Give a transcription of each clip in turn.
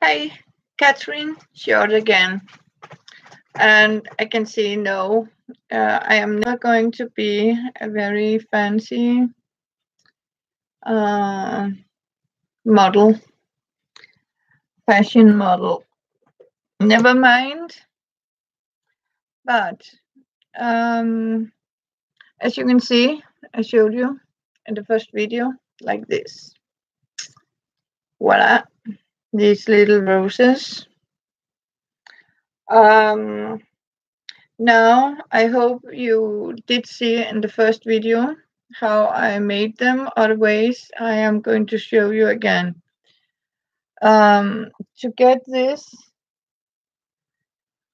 Hi, Catherine, short again. And I can see no, I am not going to be a very fancy model, fashion model. Never mind. But as you can see, I showed you in the first video, like this. Voila, these little roses. Now, I hope you did see in the first video how I made them. Otherwise, I am going to show you again. To get this,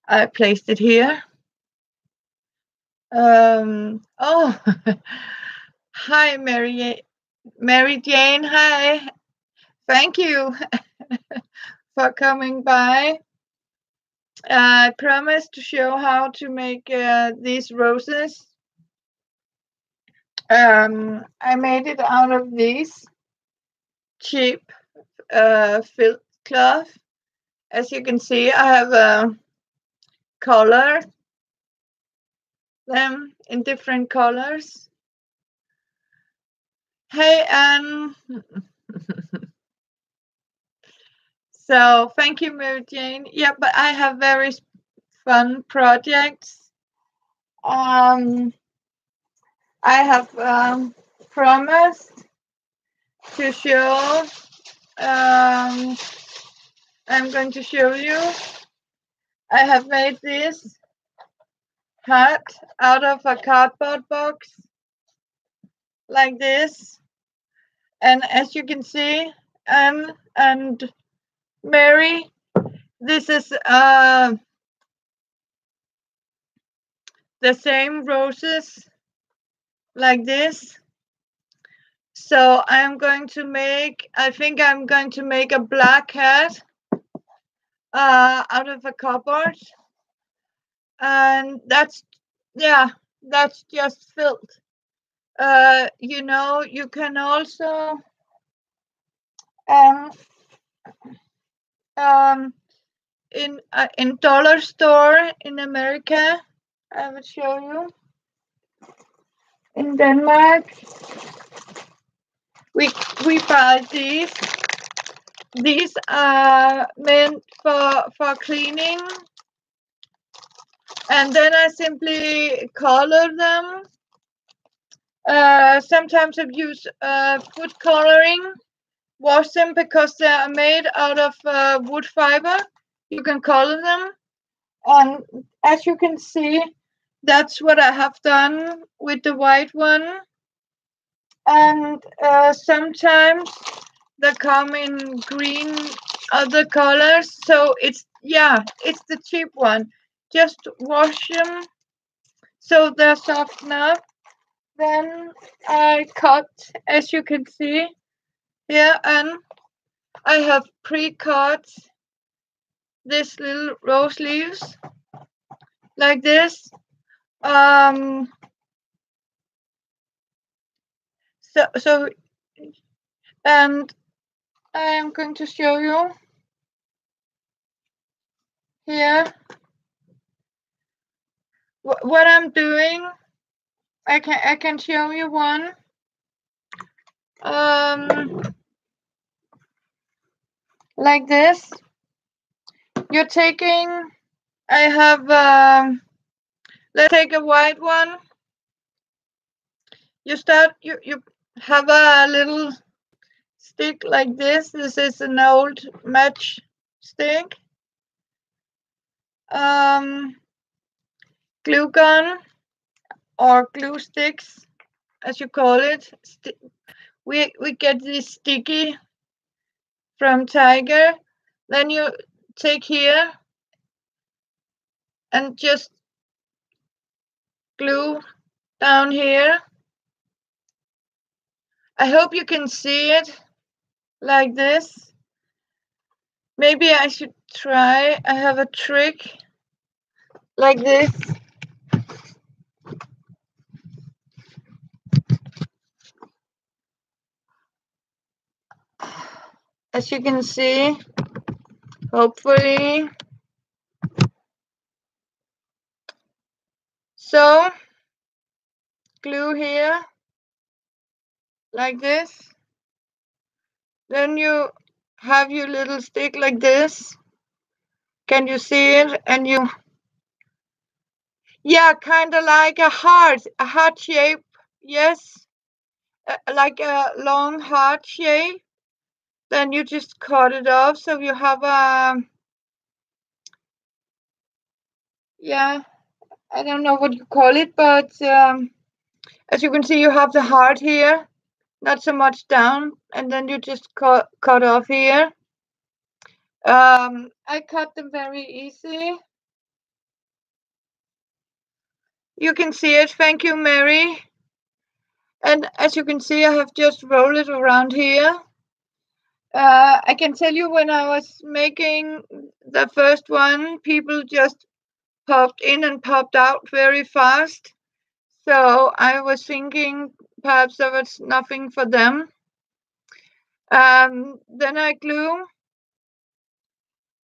I placed it here. Oh, hi, Mary Jane. Hi, thank you for coming by. I promised to show how to make these roses. I made it out of these cheap filth cloth. As you can see, I have colored them in different colors. Hey, Anne. So thank you, Mary Jane. Yeah, but I have very fun projects. I have promised to show. I'm going to show you. I have made this hat out of a cardboard box, like this. And as you can see, Anne and Mary, this is the same roses, like this. So I'm going to make, I think I'm going to make a black hat out of a cupboard. And that's, yeah, that's just filled. You know, you can also in dollar store in America, I will show you. In Denmark, we buy these. These are meant for cleaning, and then I simply color them. Sometimes I use food coloring. Wash them because they are made out of wood fiber. You can color them, and as you can see, that's what I have done with the white one. And sometimes they come in green, other colors. So it's the cheap one. Just wash them so they're softened up. Then I cut, as you can see here, and I have pre-cut this little rose leaves like this. So and I am going to show you here what I'm doing. I can show you one. Like this. You're taking. I have. Let's take a white one. You start. You have a little stick like this. This is an old match stick. Glue gun or glue sticks, as you call it. We get this sticky from Tiger. Then you take here and just glue down here. I hope you can see it like this. Maybe I should try. I have a trick like this. As you can see, hopefully. So glue here like this. Then you have your little stick like this. Can you see it? And you, yeah, kind of like a heart shape. Yes, like a long heart shape. Then you just cut it off. So you have a, yeah, I don't know what you call it, but as you can see, you have the heart here, not so much down, and then you just cut off here. I cut them very easily. You can see it. Thank you, Mary. And as you can see, I have just rolled it around here. I can tell you when I was making the first one, people just popped in and popped out very fast. So I was thinking perhaps there was nothing for them. Then I glue,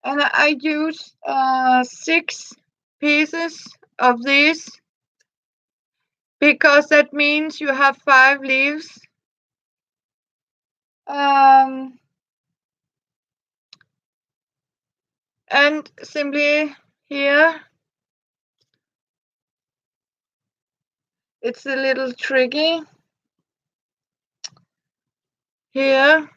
and I use 6 pieces of these, because that means you have 5 leaves. And simply here, it's a little tricky. Here.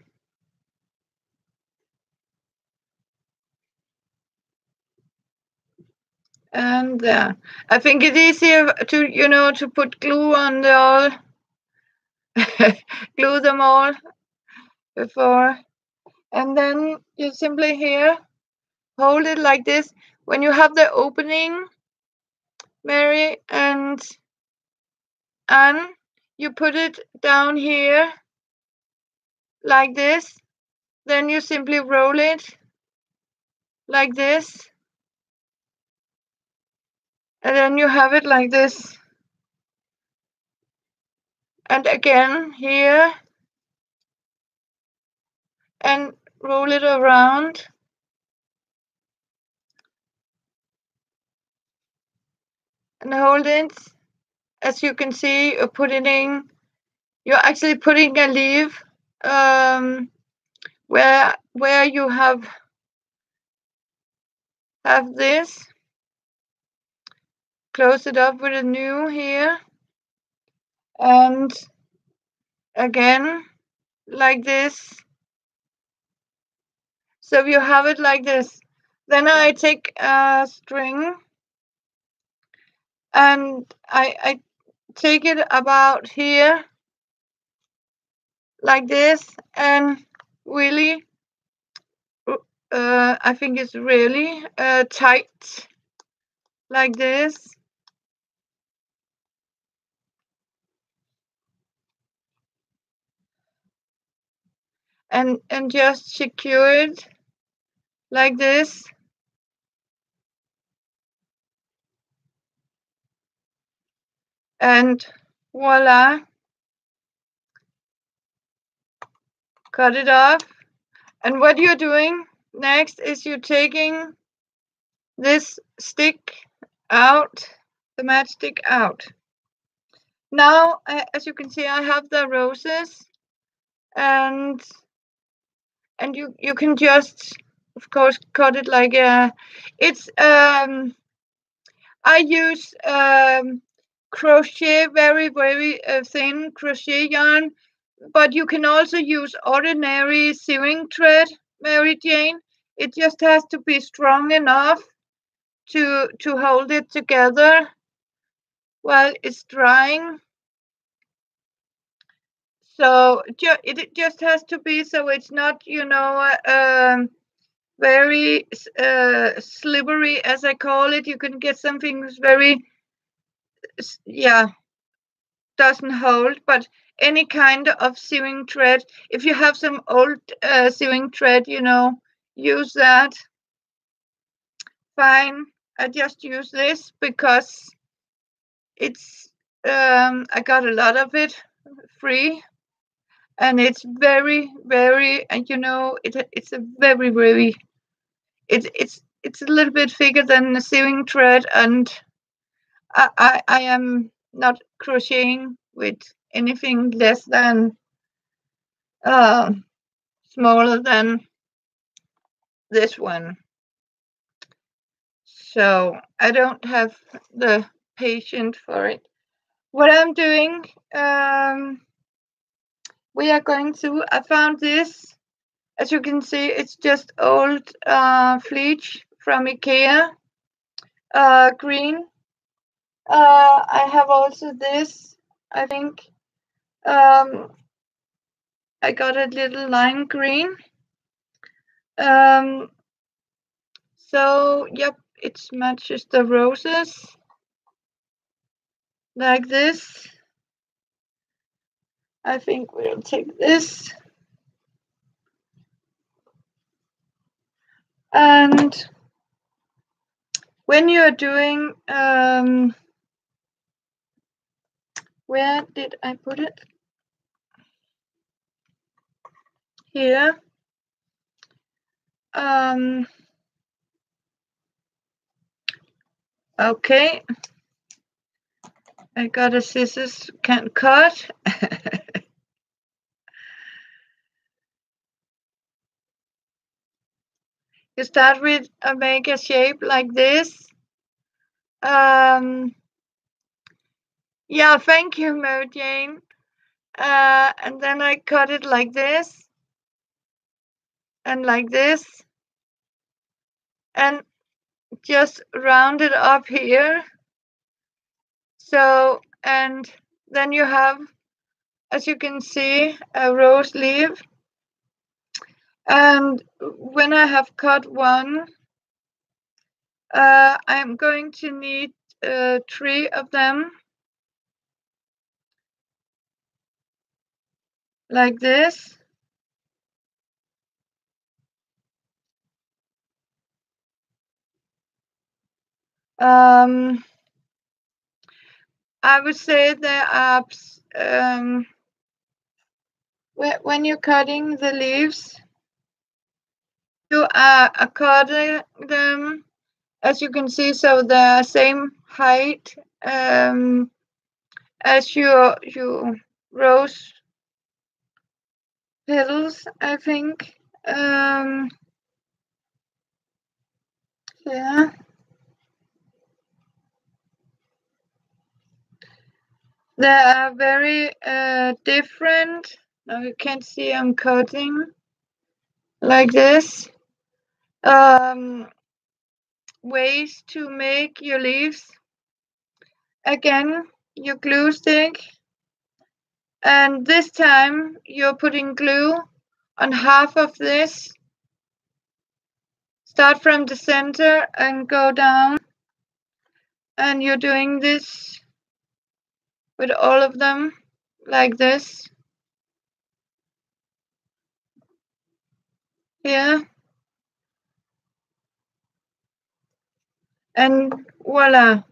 And there. I think it's easier to, to put glue on the all, glue them all before. And then you simply here, hold it like this. When you have the opening, Mary and Anne, you put it down here like this. Then you simply roll it like this. And then you have it like this. And again here. And roll it around. And hold it. As you can see, you're actually putting a leaf where you have this. Close it up with a new here. And again, like this. So you have it like this. Then I take a string and I take it about here like this, and really, I think it's really tight like this. And just secure it like this. And voila, cut it off. And what you're doing next is you're taking this stick out, the matchstick out. Now, as you can see, I have the roses, and you can just, of course, cut it like it's I use crochet, very thin crochet yarn, but you can also use ordinary sewing thread, Mary Jane. It just has to be strong enough to hold it together while it's drying. So it just has to be so it's not, very slippery, as I call it. You can get something that's very, doesn't hold, but any kind of sewing thread. If you have some old sewing thread, use that. Fine. I just use this because it's I got a lot of it free, and it's very, very, and it's a very, very it's a little bit thicker than the sewing thread, and I am not crocheting with anything less than smaller than this one. So I don't have the patience for it. What I'm doing, we are going to, I found this, as you can see, it's just old fleece from IKEA, green. I have also this, I think, I got a little lime green. So, yep, it matches the roses like this. I think we'll take this. And when you're doing, where did I put it? Here. Okay. I got a scissors, can't cut. You start with make a shape like this. Yeah, thank you, Mary Jane. And then I cut it like this and like this, and just round it up here. So, and then you have, as you can see, a rose leaf. And when I have cut one, I'm going to need 3 of them, like this. I would say there are, when you're cutting the leaves, you are cutting them, as you can see, so they're same height as your rose petals, I think. Yeah. They are very different. Now you can see I'm cutting like this. Ways to make your leaves. Again, your glue stick. And this time you're putting glue on half of this. Start from the center and go down. And you're doing this with all of them like this. Here. And voila.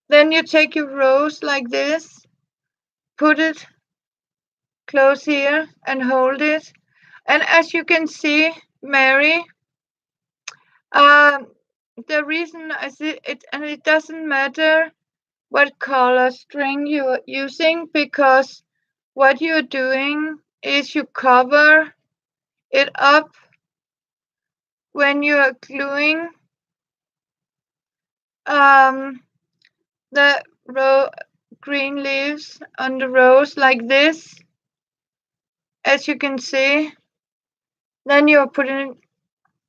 Then you take your rose like this, put it close here and hold it. And as you can see, Mary, the reason I see it, and it doesn't matter what color string you're using, because what you're doing is you cover it up when you're gluing the green leaves on the rose like this, as you can see. Then you're putting it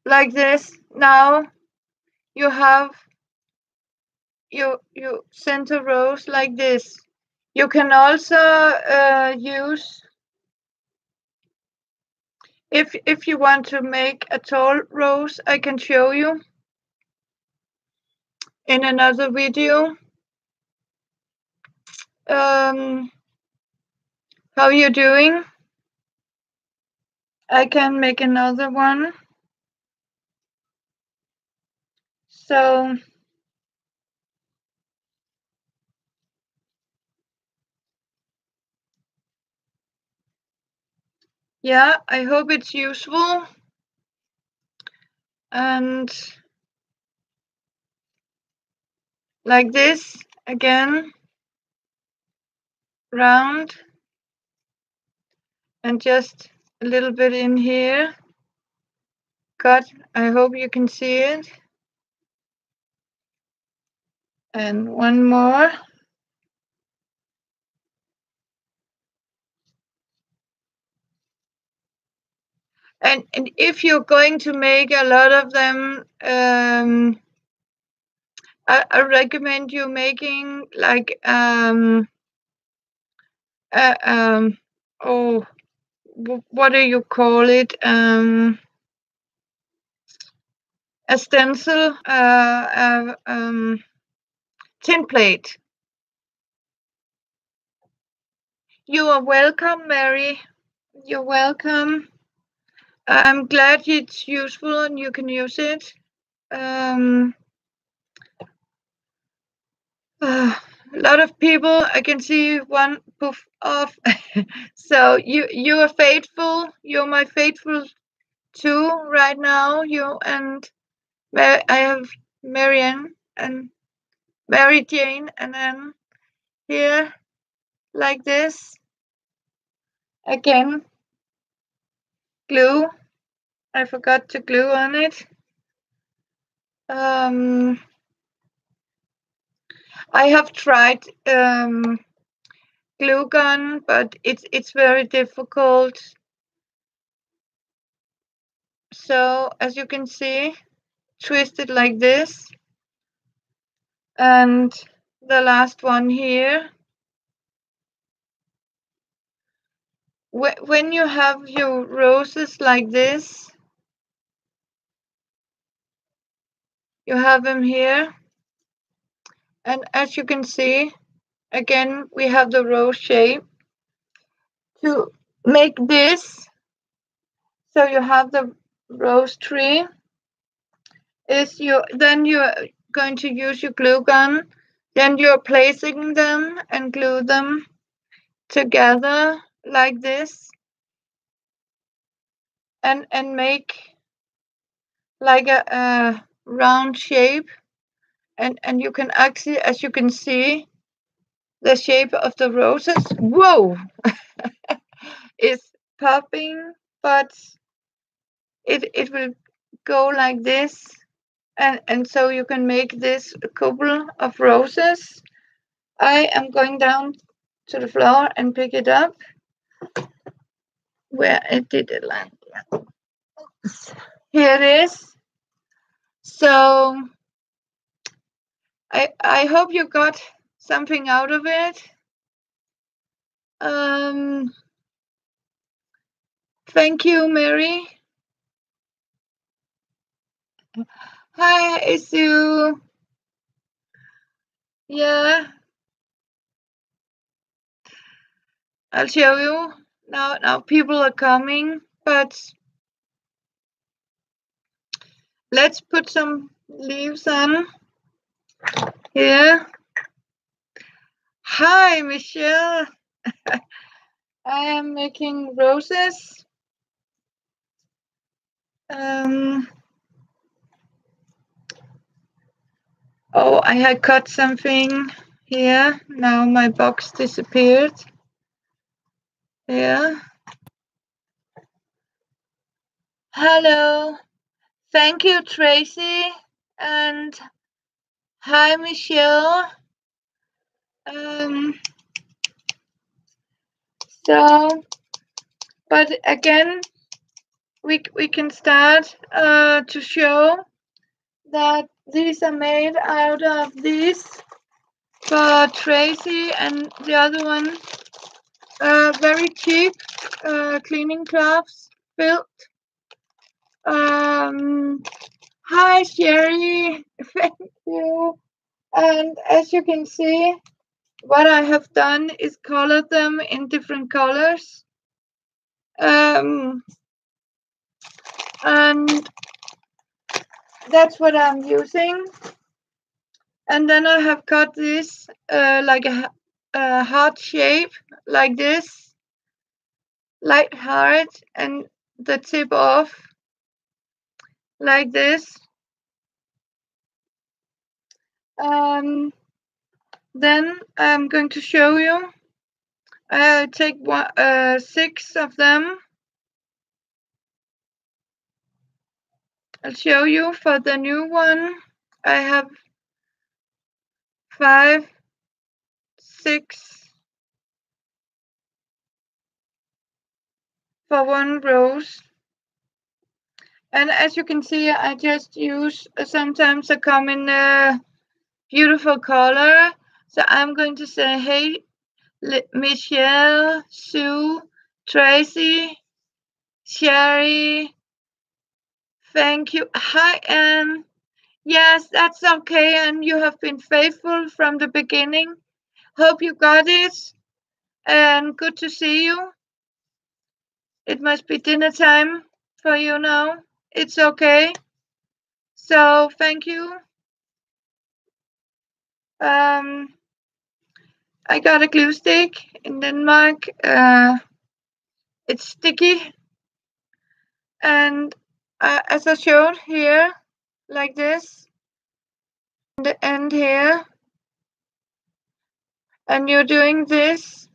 like this. Now you have your center rose like this. You can also use, if you want to make a tall rose, I can show you in another video how you're doing. I can make another one. So yeah, I hope it's useful. and like this again, round, and just a little bit in here. Cut. I hope you can see it. And one more. And if you're going to make a lot of them, I recommend you making like oh, what do you call it? A stencil, tin plate. You are welcome, Mary. You're welcome. I'm glad it's useful and you can use it. A lot of people, I can see one poof off. So you are faithful. You're my faithful too right now. You and I have Marianne and Mary Jane, and then here like this again. Glue. I forgot to glue on it. I have tried glue gun, but it's very difficult. So as you can see, twist it like this, and the last one here. When you have your roses like this, you have them here, and as you can see, again we have the rose shape. To make this, so you have the rose tree, is then you're going to use your glue gun, then you're placing them and glue them together like this, and make like a round shape, and you can actually, as you can see, the shape of the roses, whoa, is popping, but it will go like this, and so you can make this a couple of roses. I am going down to the floor and pick it up. Where did it land? Here it is. So I hope you got something out of it. Thank you, Mary. Hi, Isu. Yeah, I'll show you. Now people are coming, but let's put some leaves on here. Hi, Michelle. I am making roses. Oh, I had cut something here. Now my box disappeared. Yeah. Hello. Thank you, Tracy. And hi, Michelle. So, but again, we can start to show that these are made out of these for Tracy, and the other one very cheap cleaning cloths built. Hi, Sherry. Thank you. And as you can see, what I have done is colored them in different colors. And that's what I'm using. And then I have cut this like a heart shape, like this, light heart, and the tip off. like this. Then I'm going to show you. I'll take 6 of them. I'll show you for the new one. I have 5, 6 for 1 rose. And as you can see, I just use sometimes a common beautiful color. So I'm going to say, hey, Michelle, Sue, Tracy, Sherry, thank you. Hi, Anne. Yes, that's okay. And you have been faithful from the beginning. Hope you got it. And good to see you. It must be dinner time for you now. It's okay. So thank you. I got a glue stick in Denmark. It's sticky. And as I showed here, like this, the end here. And you're doing this.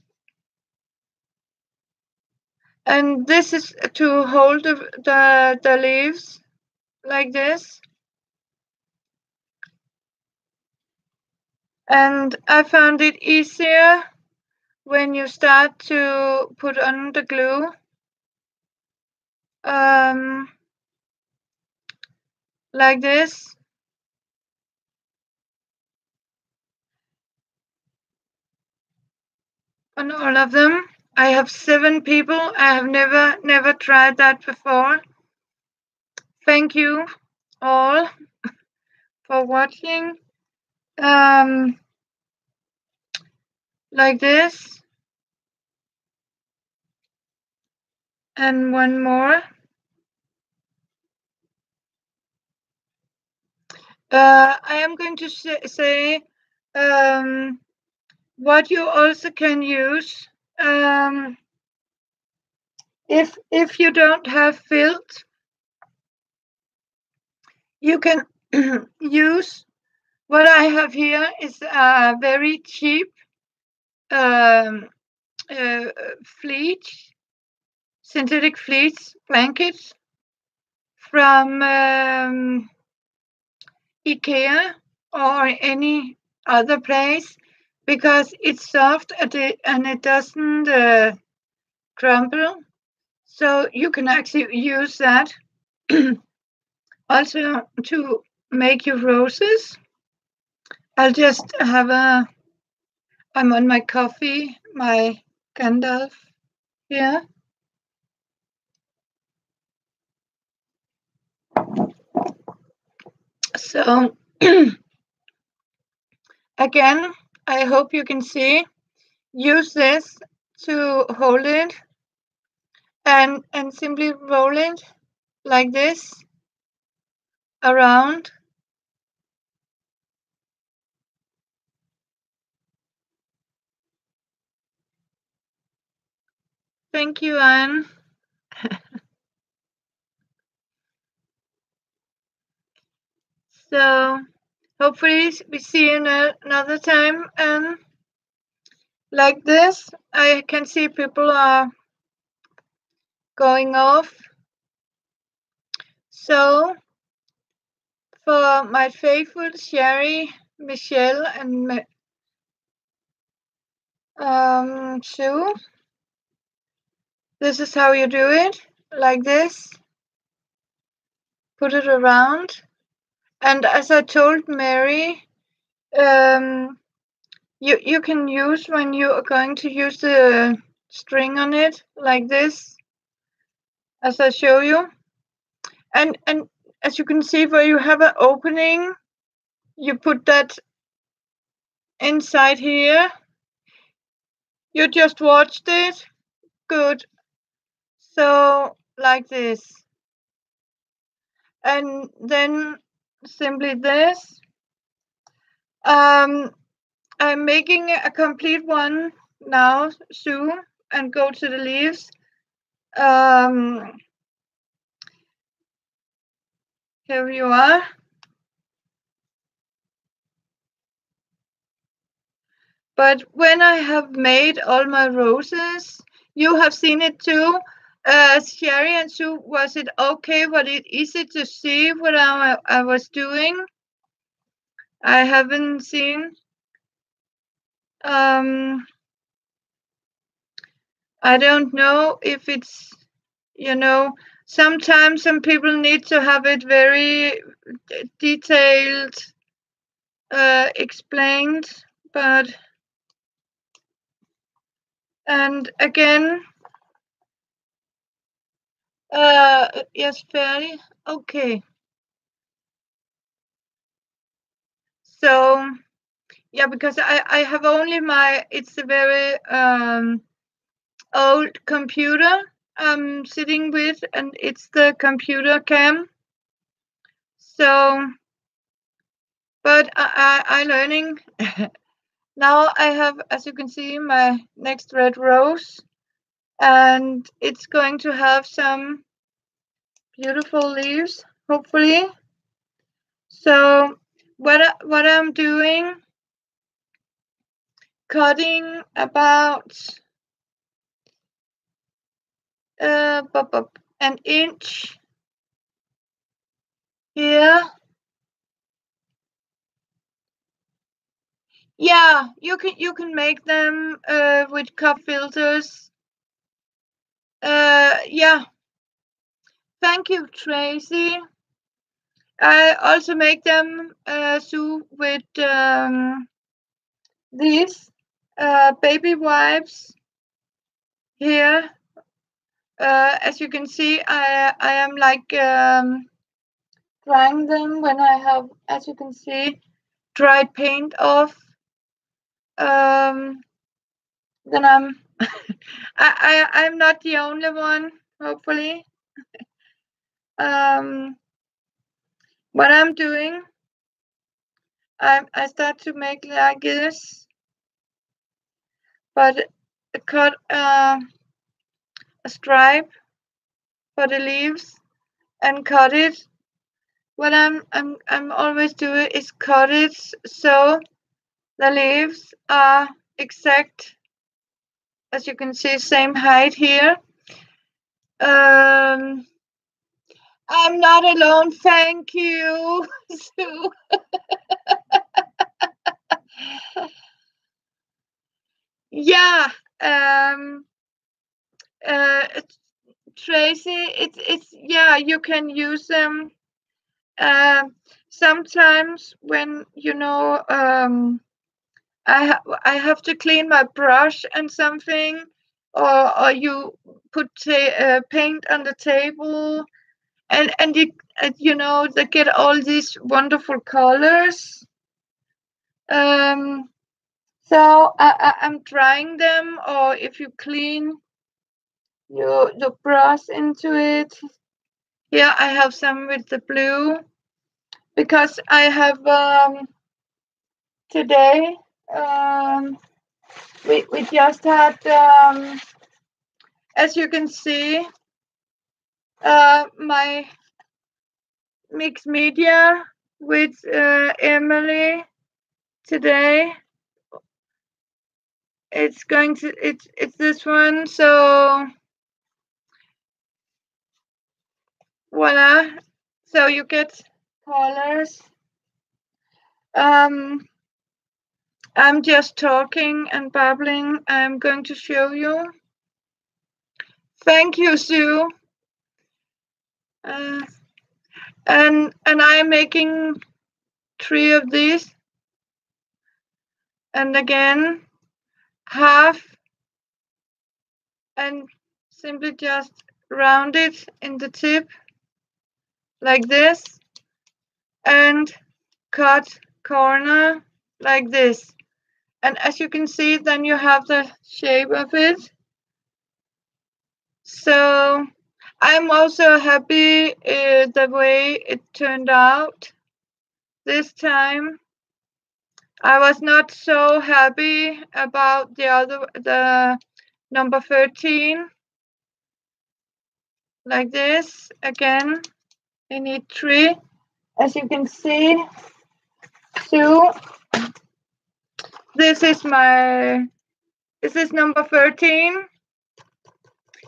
And this is to hold the leaves like this. And I found it easier when you start to put on the glue. Like this. On all of them. I have 7 people. I have never tried that before. Thank you all for watching. Like this. And one more. I am going to say what you also can use if you don't have filt, you can use what I have here is a very cheap synthetic fleece blankets from IKEA or any other place because it's soft and it doesn't crumble. So you can actually use that also to make your roses. I'll just have I'm on my coffee, my Gandalf here. So again, I hope you can see. Use this to hold it and simply roll it like this around. Thank you, Anne. So hopefully we see you another time. And like this, I can see people are going off. So for my faithful Sherry, Michelle, and Sue, this is how you do it. Like this. Put it around. And as I told Mary, you can use when you are going to use the string on it like this, as I show you. And as you can see, where you have an opening, you put that inside here. You just watched it. Good. So like this. And then simply this. I'm making a complete one now soon and go to the leaves. Here you are. But when I have made all my roses, you have seen it too. Sherry and Sue, was it okay? Was it easy to see what I was doing? I haven't seen. I don't know if it's, sometimes some people need to have it very detailed, explained, but, and again, yes, fairly, okay. So, yeah, because I have only it's a very old computer I'm sitting with, and it's the computer cam. So, but I learning. Now I have, as you can see, my next red rose, and it's going to have some beautiful leaves, hopefully. So what I'm doing, cutting about an inch here. Yeah, you can make them with cup filters. Yeah. Thank you, Tracy. I also make them Sue, with these baby wipes here. As you can see, I am like drying them when I have, as you can see, dried paint off. Then I'm not the only one, hopefully. What I'm doing, I start to make like this, but cut a stripe for the leaves and cut it. What I'm always doing is cut it so the leaves are exact, as you can see, same height here. I'm not alone, thank you, Sue. Yeah, Tracy, it's yeah, you can use them sometimes when I have to clean my brush and something, or you put paint on the table, and they get all these wonderful colors. So I'm drying them, or if you clean the brush into it. Here I have some with the blue, because I have today we just had as you can see my mixed media with Emily today. It's this one, so voila. So you get colors. I'm just talking and babbling. I'm going to show you. Thank you, Sue. And I'm making 3 of these. And again, half, and simply just round it in the tip like this, and cut corner like this. And as you can see, then you have the shape of it. So I'm also happy the way it turned out this time. I was not so happy about the number 13. Like this. Again, I need 3. as you can see, Sue, this is number 13.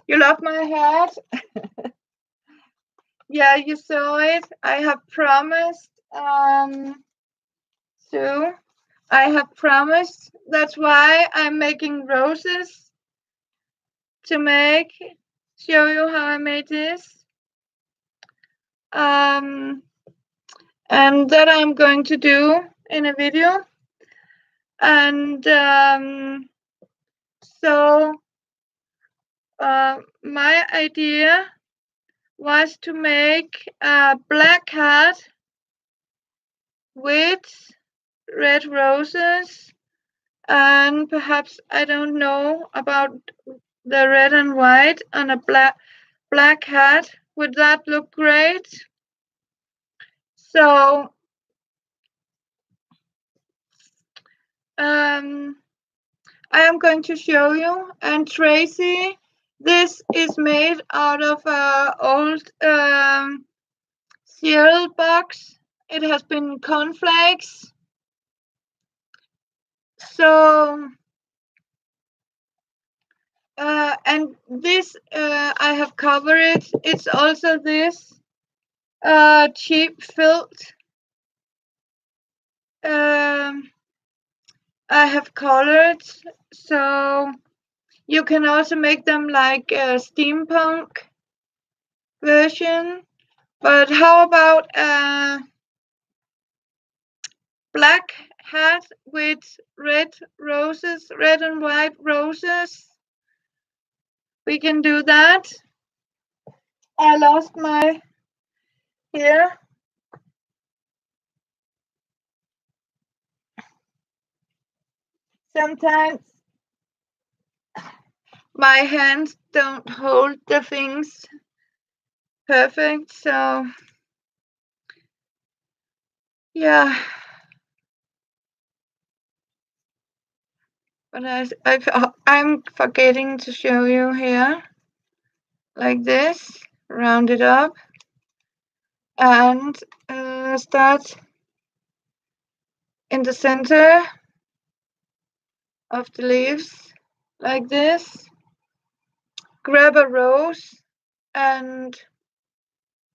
You love my hat? Yeah, you saw it. I have promised, Sue. I have promised. That's why I'm making roses to show you how I made this. And that I'm going to do in a video. And so my idea was to make a black hat with red roses, and perhaps, I don't know about the red and white on a black hat. Would that look great? So I am going to show you. And Tracy, this is made out of an old cereal box. It has been cornflakes. So and this I have covered it. It's also this cheap felt. I have colored, so you can also make them like a steampunk version. But how about a black hat with red roses, red and white roses? We can do that. I lost my here. Sometimes my hands don't hold the things perfect, so yeah. But I'm forgetting to show you here, like this, round it up, and start in the center of the leaves, like this. Grab a rose and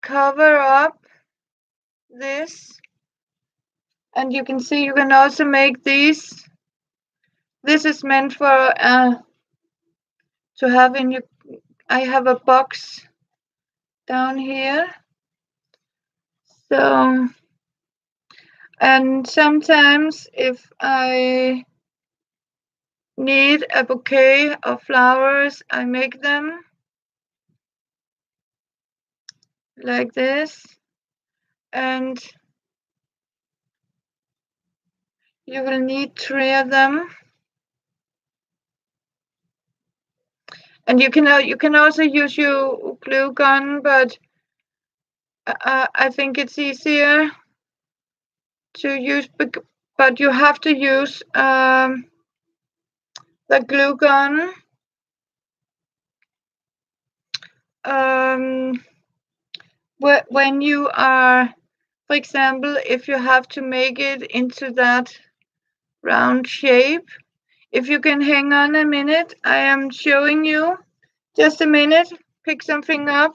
cover up this. And you can see you can also make these. This is meant for to have in your. I have a box down here. So, and sometimes if I need a bouquet of flowers, I make them like this. And you will need 3 of them. And you can also use your glue gun, but I think it's easier to use, but you have to use the glue gun when you are, for example, if you have to make it into that round shape. If you can hang on a minute, I am showing you. Just a minute, pick something up.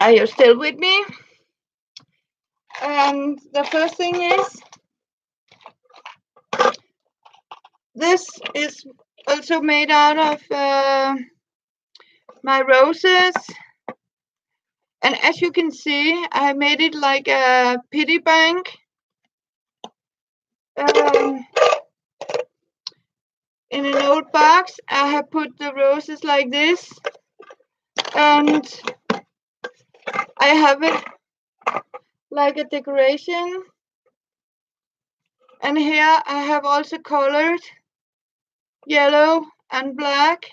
Are you still with me? And the first thing is, this is also made out of my roses. And as you can see, I made it like a piggy bank. In an old box, I have put the roses like this. And I have it like a decoration. And here I have also colored yellow and black.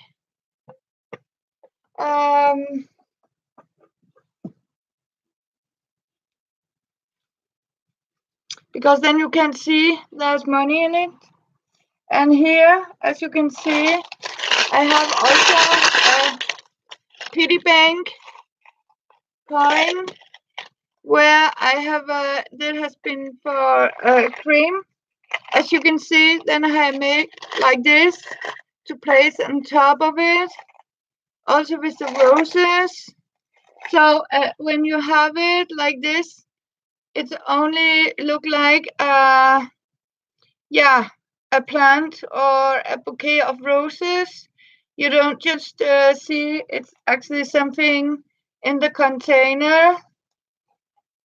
Because then you can see there's money in it. And here, as you can see, I have also a piggy bank coin where I have that has been for cream. As you can see, then I have made like this to place on top of it, also with the roses. So when you have it like this, it only look like a plant or a bouquet of roses. You don't just see it's actually something in the container.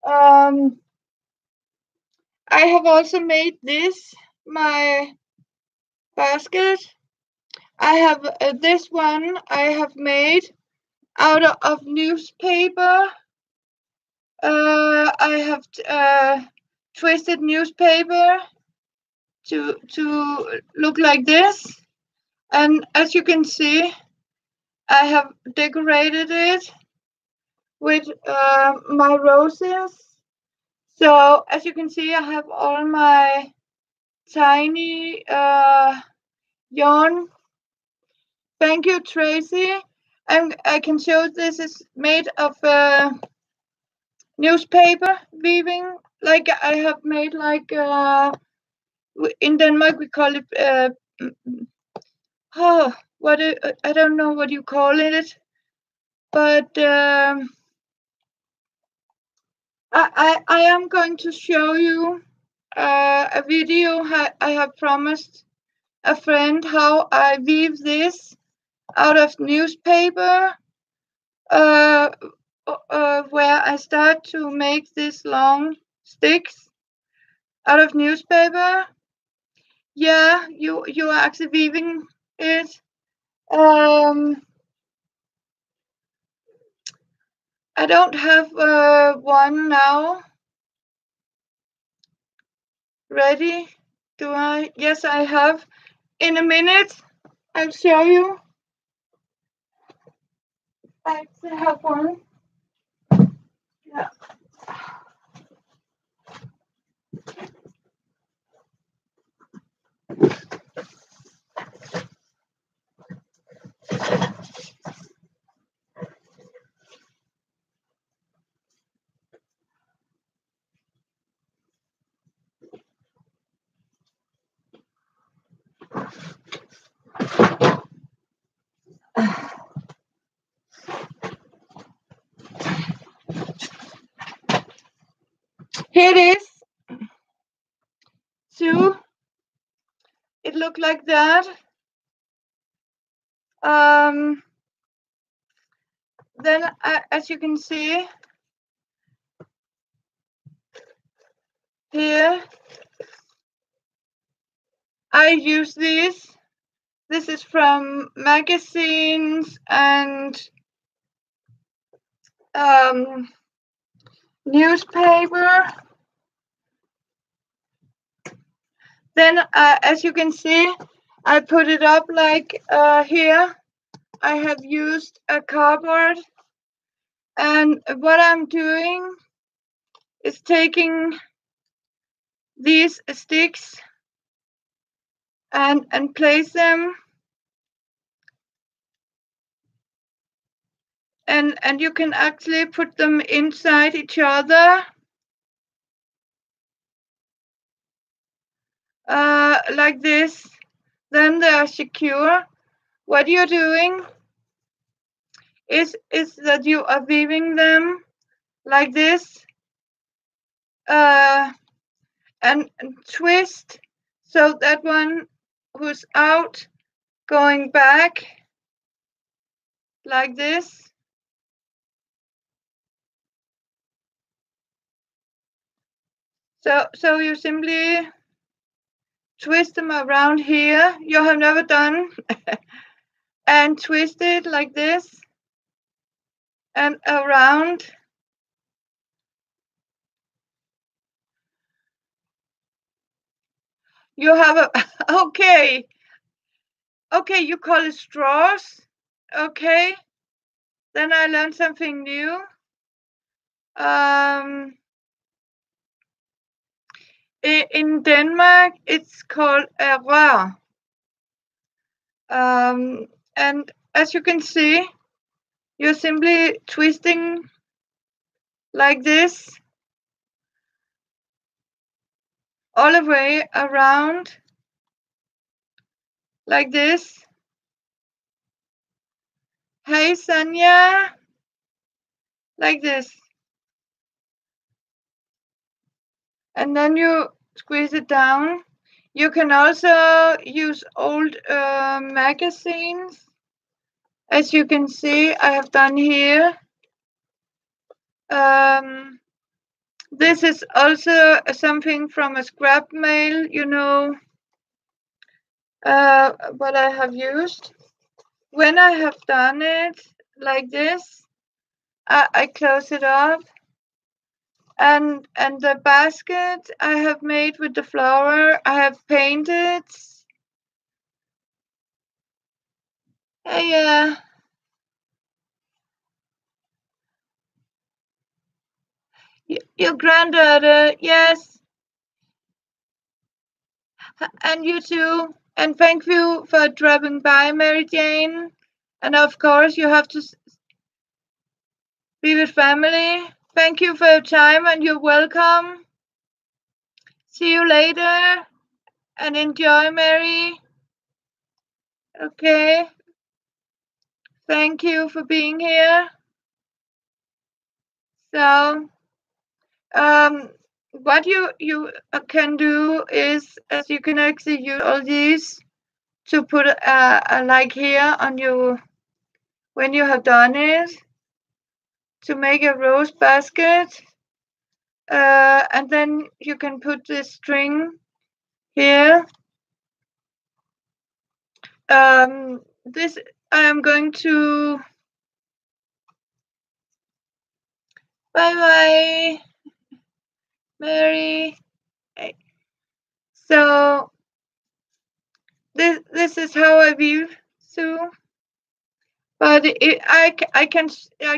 I have also made this my basket. I have this one I have made out of newspaper. I have twisted newspaper to look like this, and as you can see, I have decorated it with my roses. So as you can see, I have all my tiny yarn. Thank you, Tracy. I can show this is made of newspaper weaving. Like I have made like in Denmark we call it I don't know what you call it, but I am going to show you a video. I have promised a friend how I weave this out of newspaper, where I start to make these long sticks out of newspaper. Yeah, you are actually weaving it. I don't have one now ready. Do I? Yes, I have. In a minute, I'll show you. I actually have one. Yeah. Here it is. So it looked like that. Then, as you can see here, I use these. This is from magazines and newspaper. Then, as you can see, I put it up like here. I have used a cardboard, and what I'm doing is taking these sticks and place them, and you can actually put them inside each other. Like this, then they are secure. What you're doing is that you are weaving them like this, and twist. So that one who's out going back like this. So you simply twist them around here. You have never done, and twist it like this and around. You have a okay. Okay, you call it straws. Okay, then I learned something new. In Denmark, it's called a rør. And as you can see, you're simply twisting like this all the way around, like this. Hey, Sonia, like this. And then you squeeze it down. You can also use old magazines. As you can see, I have done here. This is also something from a scrap mail, you know, what I have used. When I have done it like this, I close it up. And the basket I have made with the flower, I have painted. Hey, your granddaughter, yes, and you too. And thank you for dropping by, Mary Jane. And of course, you have to be with family. Thank you for your time, and you're welcome. See you later, and enjoy, Mary. Okay. Thank you for being here. So, what you can do is, as you can actually use all these to put a like here on you when you have done it to make a rose basket, and then you can put this string here. This I am going to. Bye bye, Mary. So this is how I view Sue. But I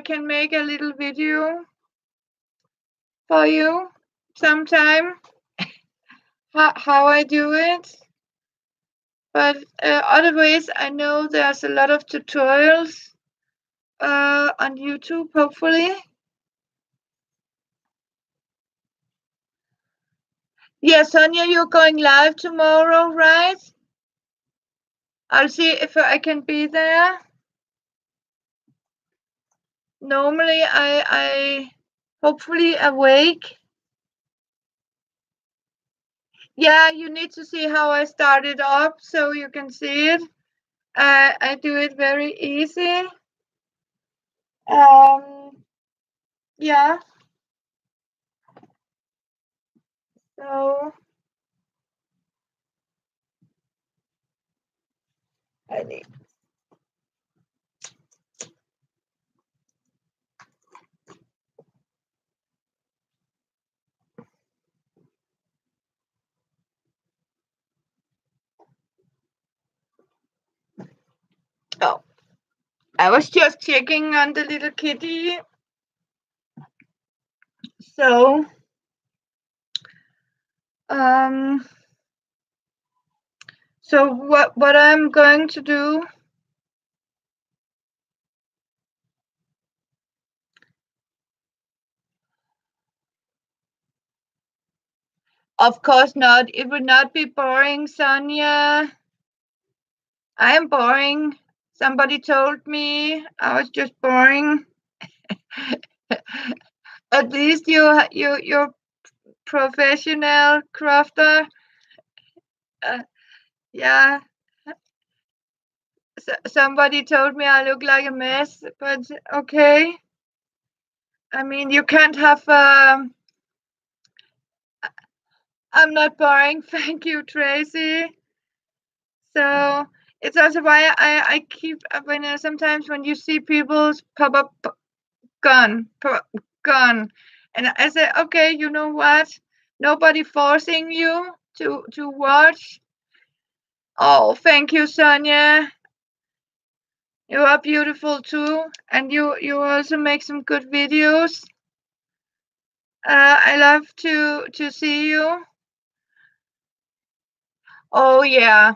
can make a little video for you sometime how I do it. But other ways, I know there's a lot of tutorials on YouTube, hopefully. Yeah, Sonia, you're going live tomorrow, right? I'll see if I can be there. Normally, I hopefully awake. Yeah, you need to see how I started up so you can see it. I do it very easy. Yeah. So I need. Oh, I was just checking on the little kitty. So, so what I'm going to do? Of course not. It would not be boring, Sonia. I am boring. Somebody told me I was just boring. at least you're professional crafter. Yeah. Somebody told me I look like a mess, but okay. I mean, you can't have. I'm not boring. Thank you, Tracy. So it's also why I keep when sometimes when you see people pop up gun, and I say, okay, you know what? Nobody forcing you to watch. Oh, thank you, Sonia. You are beautiful too, and you also make some good videos. I love to see you. Oh yeah,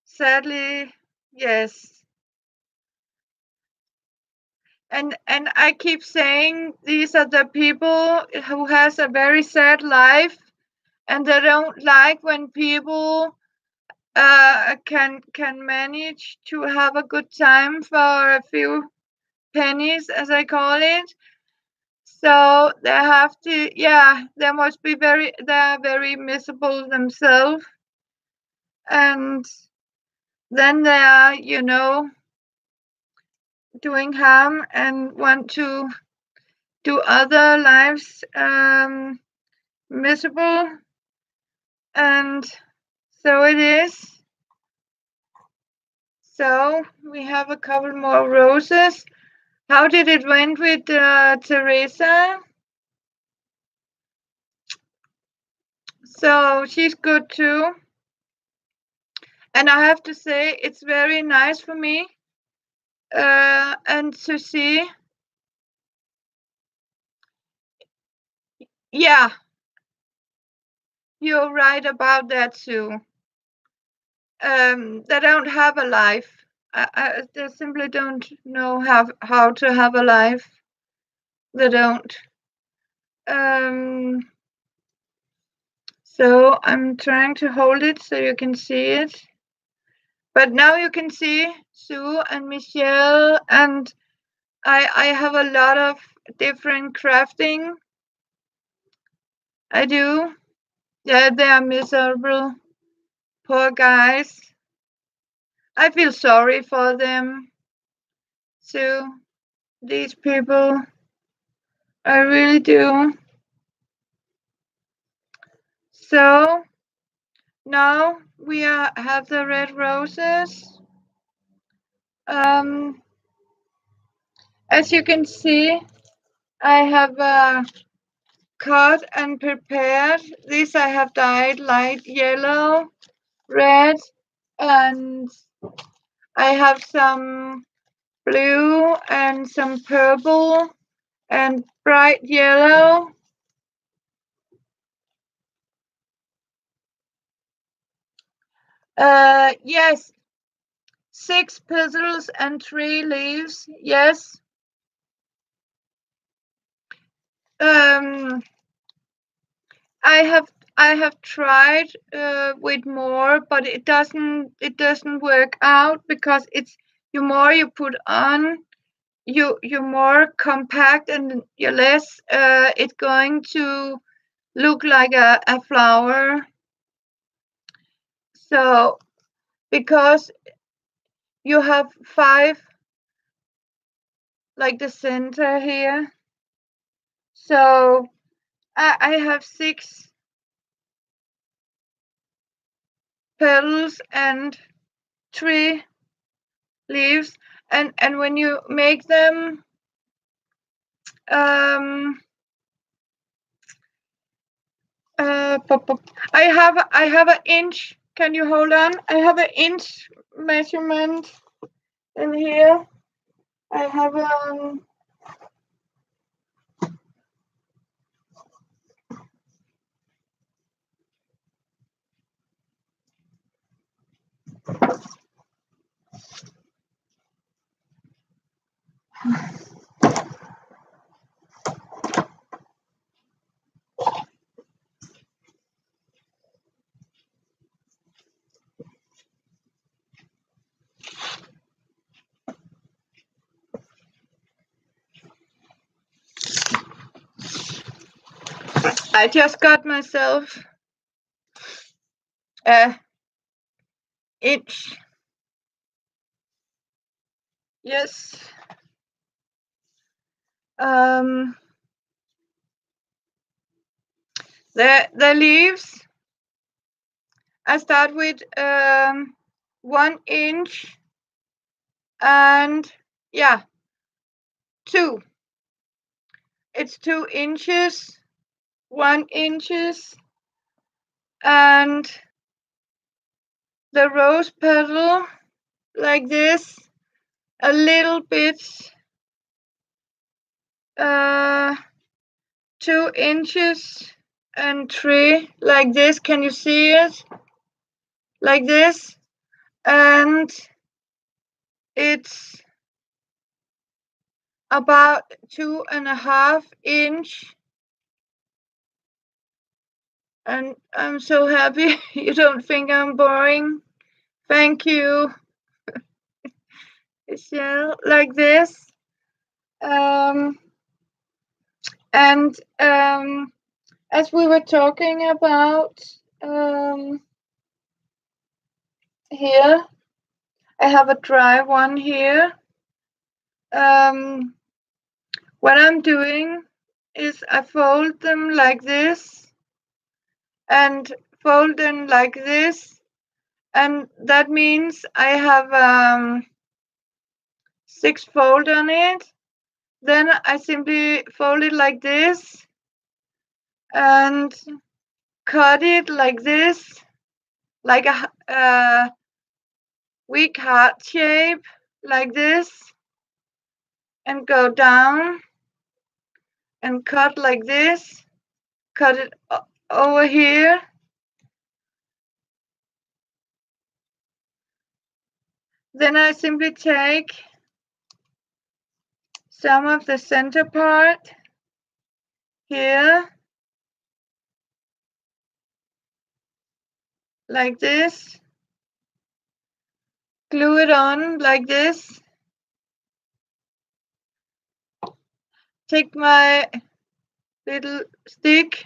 sadly, yes. And I keep saying these are the people who has a very sad life, and they don't like when people can manage to have a good time for a few pennies, as I call it. So they have to, yeah, they must be they're very miserable themselves, and then they are, doing harm and want to do other lives miserable, and so it is. So we have a couple more roses. How did it went with Teresa? So she's good too. And I have to say, it's very nice for me and to see. Yeah, you're right about that too. They don't have a life. They simply don't know how to have a life. They don't. Um, so I'm trying to hold it so you can see it. But now you can see Sue and Michelle, and I have a lot of different crafting. I do. Yeah, they are miserable. Poor guys. I feel sorry for them too. These people. I really do. So now we have the red roses. As you can see, I have cut and prepared. These I have dyed light yellow, red, and I have some blue and some purple and bright yellow. Yes, 6 petals and 3 leaves. Yes. Um, I have tried with more, but it doesn't work out because it's the more you put on, you're more compact and you're less. It's going to look like a flower. So because you have 5, like the center here. So I have 6 petals and 3 leaves, and when you make them, um, I have an inch. Can you hold on? I have an inch measurement in here. I have I just got myself a inch. Yes. The leaves, I start with 1 inch and yeah, 2. It's 2 inches, 1 inches, and the rose petal like this, a little bit, 2 inches and 3 like this. Can you see it? Like this, and it's about 2.5 inch. And I'm so happy you don't think I'm boring. Thank you. Michelle, like this. And as we were talking about here, I have a dry one here. What I'm doing is I fold them like this and fold them like this, and that means I have 6 fold on it. Then I simply fold it like this and cut it like this, like a weak heart shape, like this, and go down and cut like this, cut it over here. Then I simply take some of the center part here, like this, glue it on like this, take my little stick,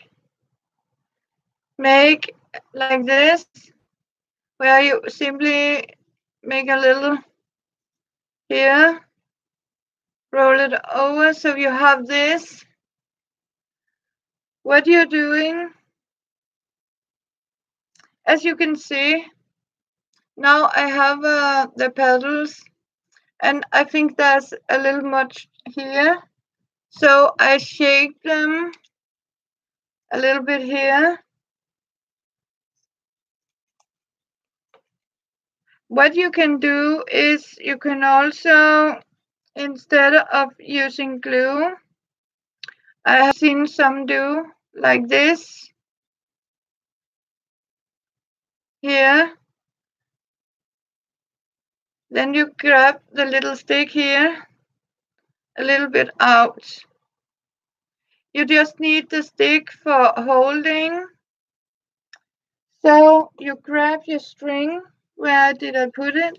make like this, where you simply make a little here, roll it over so you have this. What you're doing, as you can see, now I have the petals, and I think there's a little much here, so I shake them a little bit here. What you can do is you can also, instead of using glue, I have seen some do like this here. Then you grab the little stick here, a little bit out. You just need the stick for holding. So you grab your string. Where did I put it?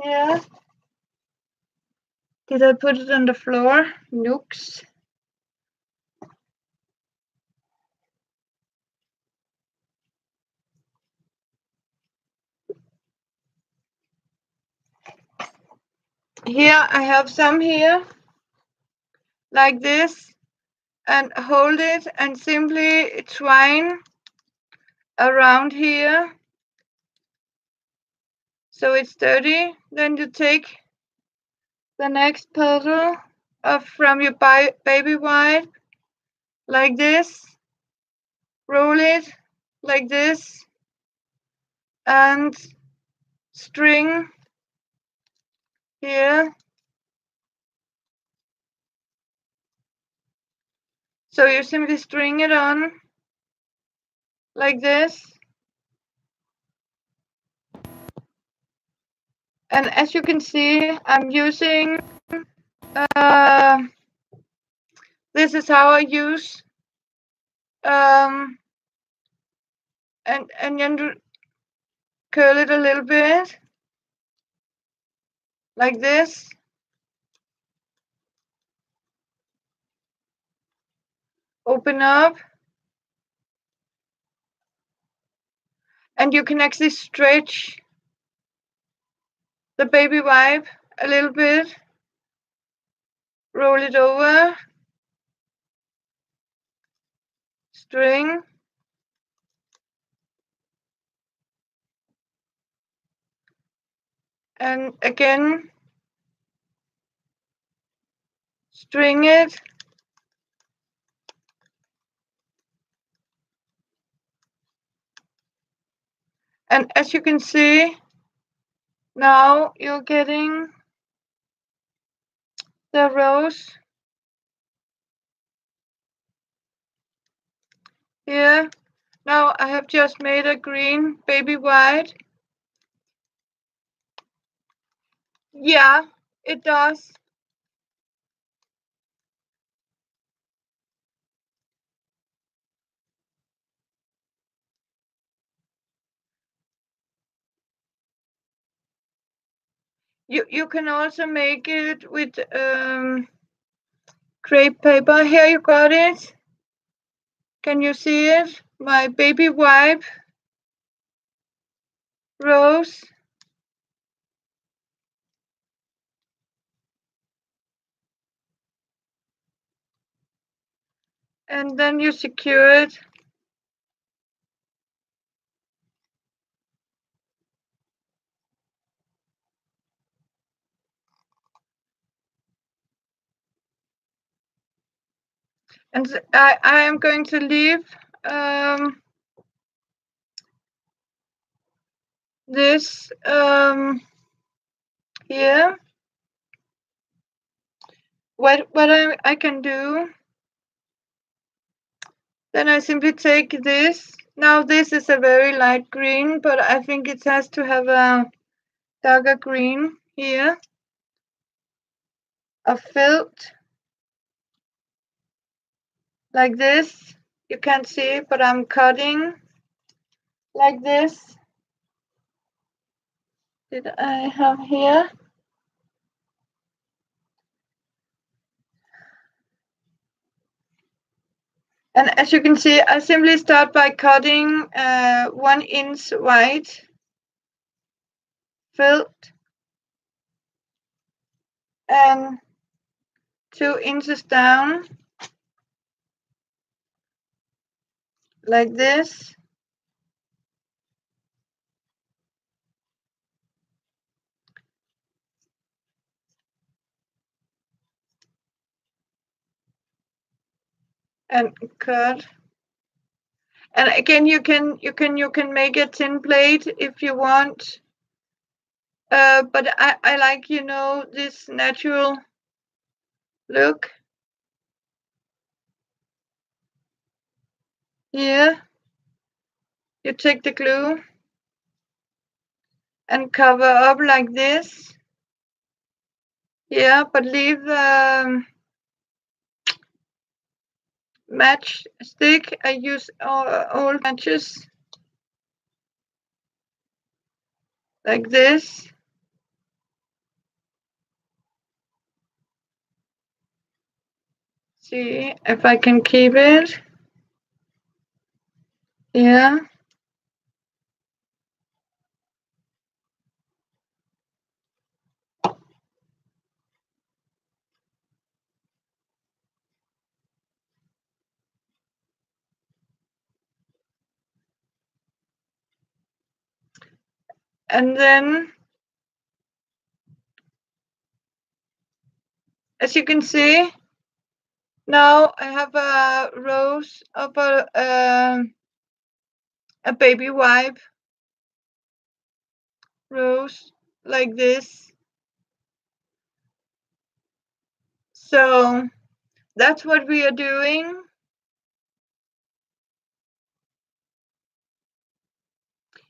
Here. Did I put it on the floor? Nooks. Here I have some here, like this, and hold it and simply twine around here so it's sturdy. Then you take the next petal from your baby white, like this, roll it like this, and string here. So you simply string it on like this. And as you can see, I'm using, this is how I use, and then curl it a little bit, like this. open up, and you can actually stretch the baby wipe a little bit, roll it over, string, and again string it, and as you can see, now you're getting the rose here. Now I have just made a green baby white. Yeah, it does. You can also make it with crepe paper. Here you got it. Can you see it? My baby wipe rose. And then you secure it. And I am going to leave this here. What I can do, then I simply take this. Now this is a very light green, but I think it has to have a darker green here. A felt like this. You can't see, but I'm cutting like this. Did I have here? And as you can see, I simply start by cutting 1 inch wide felt and 2 inches down like this. And cut. And again, you can make a tin plate if you want. But I like, this natural look. Here, you take the glue and cover up like this. Yeah, but leave the match stick. I use old matches like this. See if I can keep it. Yeah. And then, as you can see, now I have a rose of a baby wipe rose like this. So that's what we are doing.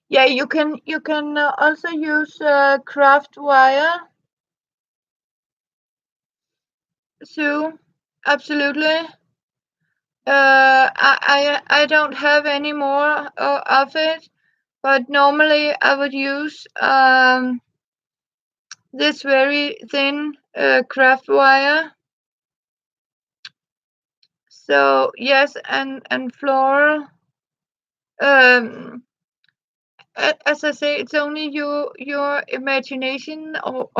Yeah, you can also use craft wire. So absolutely. I don't have any more of it, but normally I would use this very thin craft wire. So yes, and floral. Um, as I say, it's only your imagination, or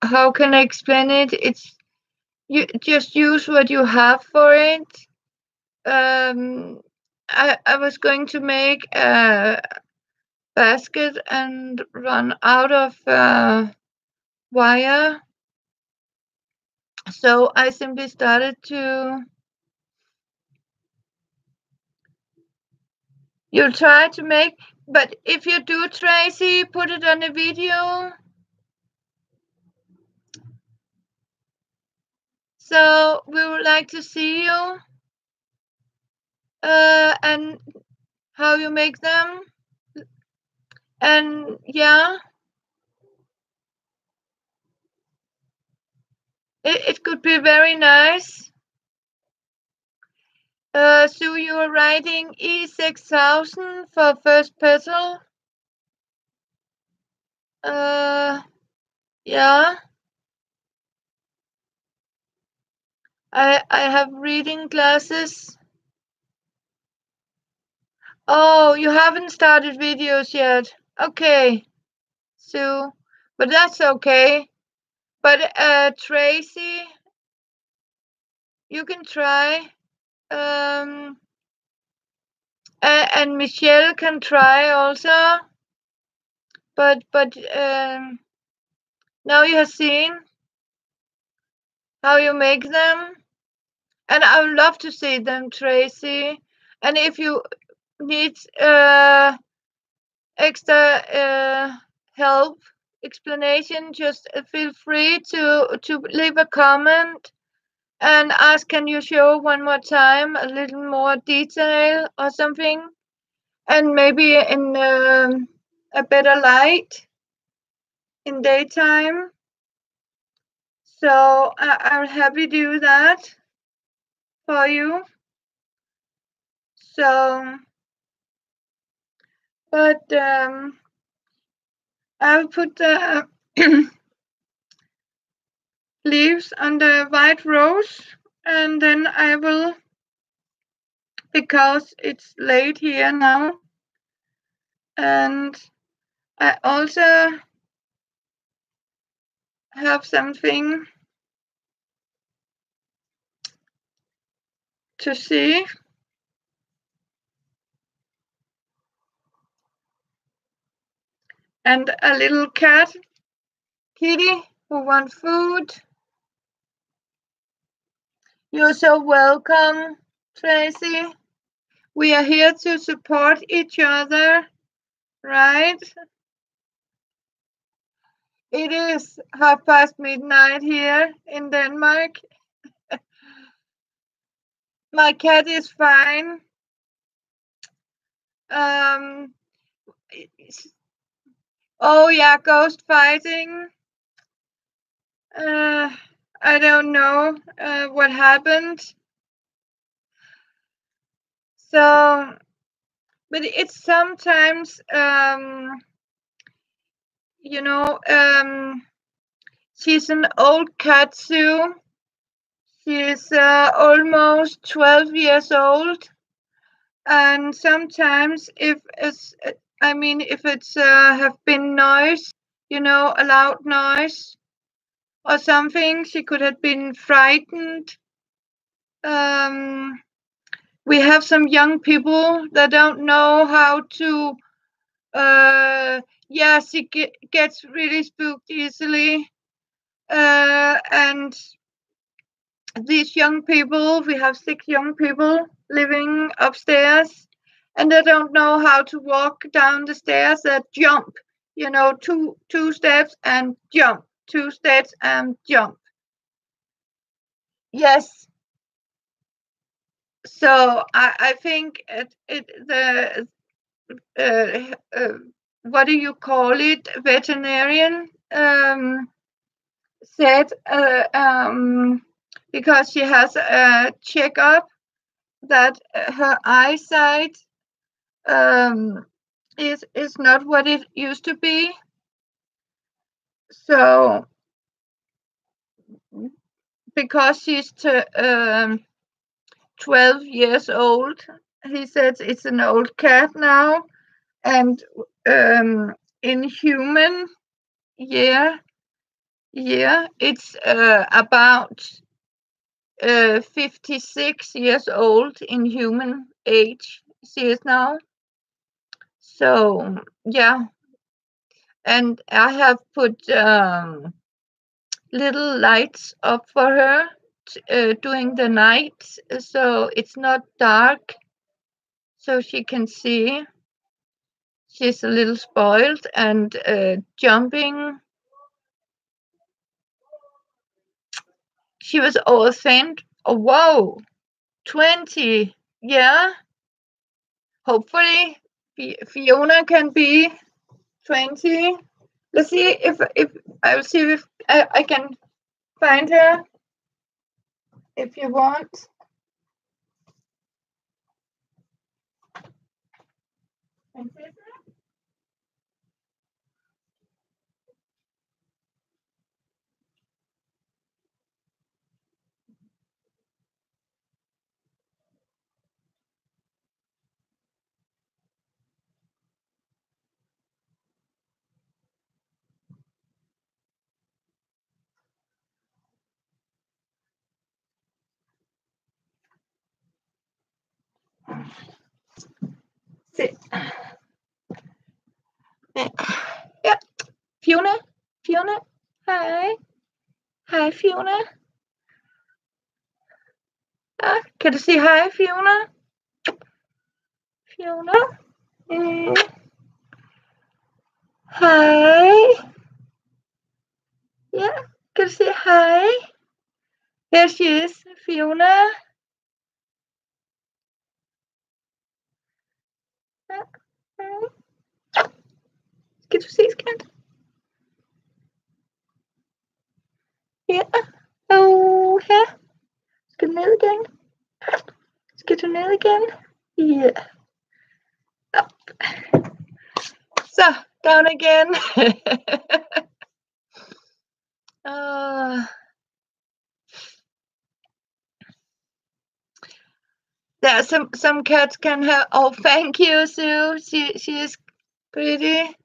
how can I explain it? It's you just use what you have for it. I was going to make a basket and run out of wire, so I simply started to. You try to make, but if you do, Tracy, put it on a video. So we would like to see you and how you make them. And yeah, it could be very nice. So you are writing E6000 for first petal. Yeah. I have reading glasses. Oh, you haven't started videos yet. Okay. So, but that's okay. But Tracy, you can try. And Michelle can try also. But now you have seen how you make them, and I would love to see them, Tracy. And if you need extra help, explanation, just feel free to leave a comment and ask, can you show one more time a little more detail or something, and maybe in a better light in daytime. So I'll happy do that for you. So, but I'll put the leaves on the white rose, and then I will, because it's late here now, and I also have something to see. And a little cat, kitty, who wants food. You're so welcome, Tracy. We are here to support each other, right? It is midnight here in Denmark. My cat is fine. Oh yeah, ghost fighting. I don't know what happened. So, but it's sometimes, you know, she's an old katsu. She's almost 12 years old, and sometimes if it's, if it's have been noise, a loud noise or something, she could have been frightened. We have some young people that don't know how to. Yeah, she gets really spooked easily, and these young people, we have 6 young people living upstairs, and they don't know how to walk down the stairs. They jump, two steps and jump, 2 steps and jump. Yes. So I think the what do you call it, veterinarian said, because she has a checkup, that her eyesight is not what it used to be. So because she's 12 years old. He says it's an old cat now, and in human year, it's about 56 years old in human age. She is now. So yeah, and I have put little lights up for her during the night, so it's not dark, so she can see. She's a little spoiled and jumping. She was overthink. Oh, whoa, 20. Yeah, hopefully Fiona can be 20. Let's see if I will see if I can find her. If you want. See. Yeah, Fiona. Fiona. Hi. Hi, Fiona. Can you say hi, Fiona? Fiona. Mm. Hi. Yeah. Can you say hi? Here she is, Fiona. Skal du se, skat? Ja. Og her. Skal du ned igen? Skal du ned igen? Ja. Up. So, down again. Yeah, some cats can have. Oh, thank you, Sue. She is pretty.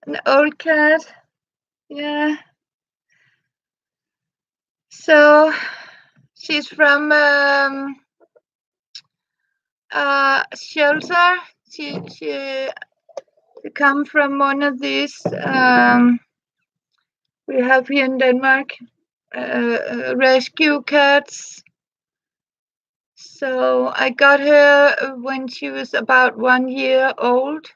An old cat. Yeah. So she's from shelter. She come from one of these we have here in Denmark, rescue cats. So I got her when she was about 1 year old.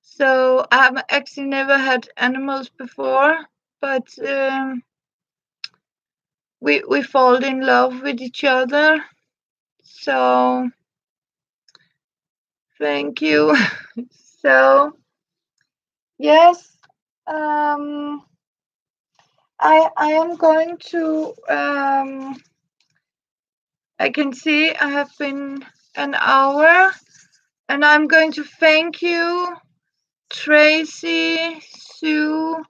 So I've actually never had animals before, but we fall in love with each other. So thank you. So yes, I am going to. I can see I have been an hour, and I'm going to thank you, Tracy, Sue.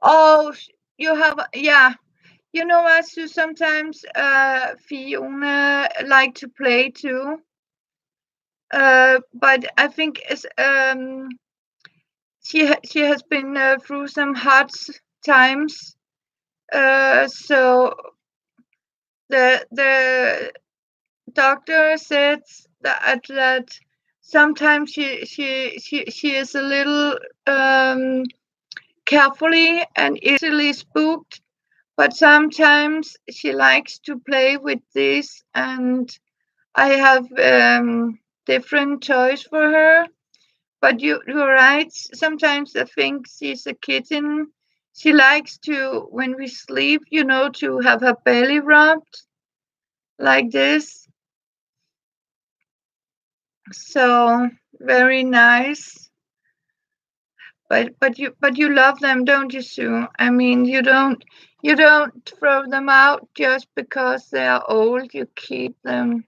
Oh, you have, yeah. You know what, Sue, sometimes Fiona like to play too. But I think it's, she has been through some hard times. So the doctor said that sometimes she is a little carefully and easily spooked, but sometimes she likes to play with this, and I have different toys for her. But you're right. Sometimes I think she's a kitten. She likes to, when we sleep, to have her belly rubbed like this. So very nice. But you love them, don't you, Sue? I mean, you don't throw them out just because they are old. You keep them.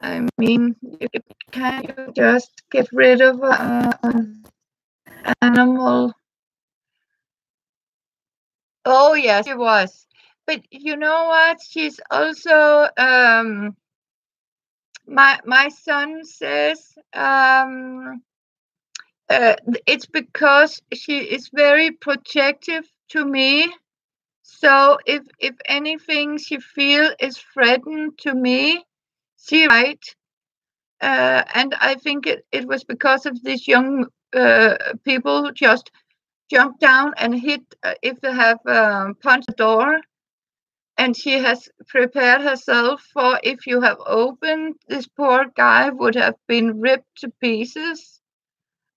I mean, you can't just get rid of an animal. Oh yes, it was. But you know what? She's also my son says it's because she is very protective to me. So if anything she feel is threatened to me, she right. And I think it was because of these young people who just jump down and hit if they have punched the door. And she has prepared herself for if you have opened, this poor guy would have been ripped to pieces.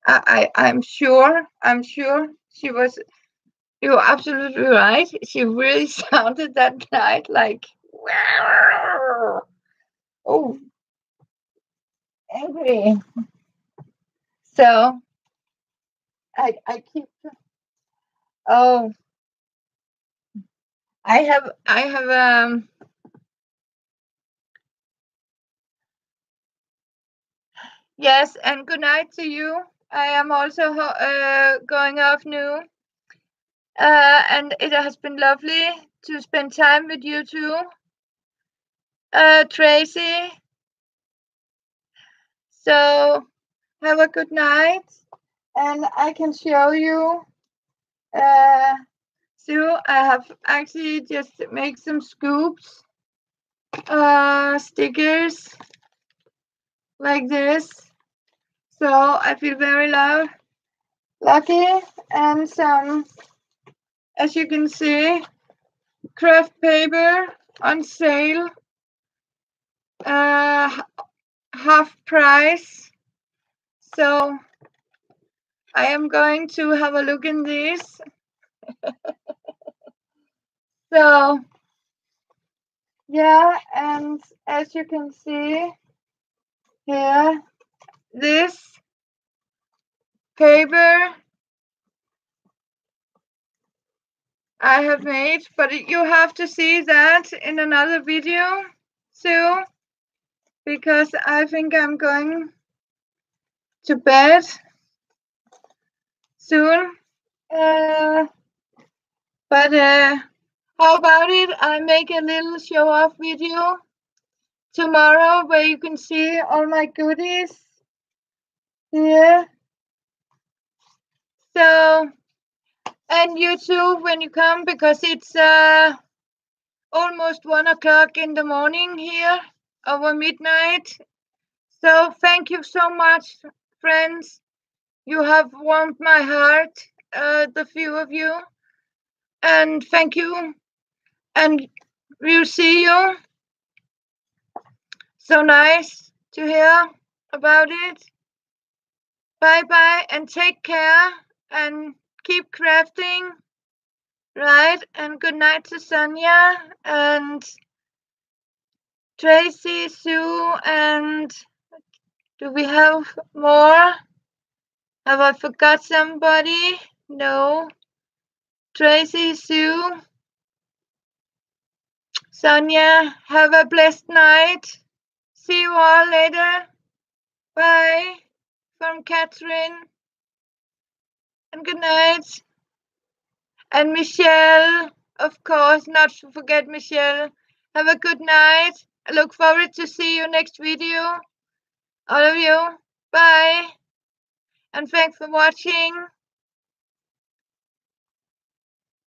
I'm sure. I'm sure she was. You're absolutely right. She really sounded that night like, oh, angry. So I keep. Oh, I have. Yes, and good night to you. I am also going off now. And it has been lovely to spend time with you too, Tracy. So have a good night, and I can show you. So I have actually just make some scoops, stickers like this. So I feel very lucky, and some, as you can see, craft paper on sale, half price. So I am going to have a look in this. So yeah, and as you can see here, this paper I have made, but you have to see that in another video soon, because I think I'm going to bed soon. But how about it? I make a little show off video tomorrow where you can see all my goodies here. So, and you too when you come, because it's almost 1 o'clock in the morning here, over midnight. So thank you so much, friends. You have warmed my heart, the few of you. And thank you. And we'll see you. So nice to hear about it. Bye-bye and take care and keep crafting. Right? And good night to Sonia and Tracy, Sue, and do we have more? Have I forgot somebody? No. Tracy, Sue, Sonia, have a blessed night. See you all later. Bye from Catherine. And good night. And Michelle, of course, not to forget Michelle. Have a good night. I look forward to see you next video. All of you. Bye. And thanks for watching.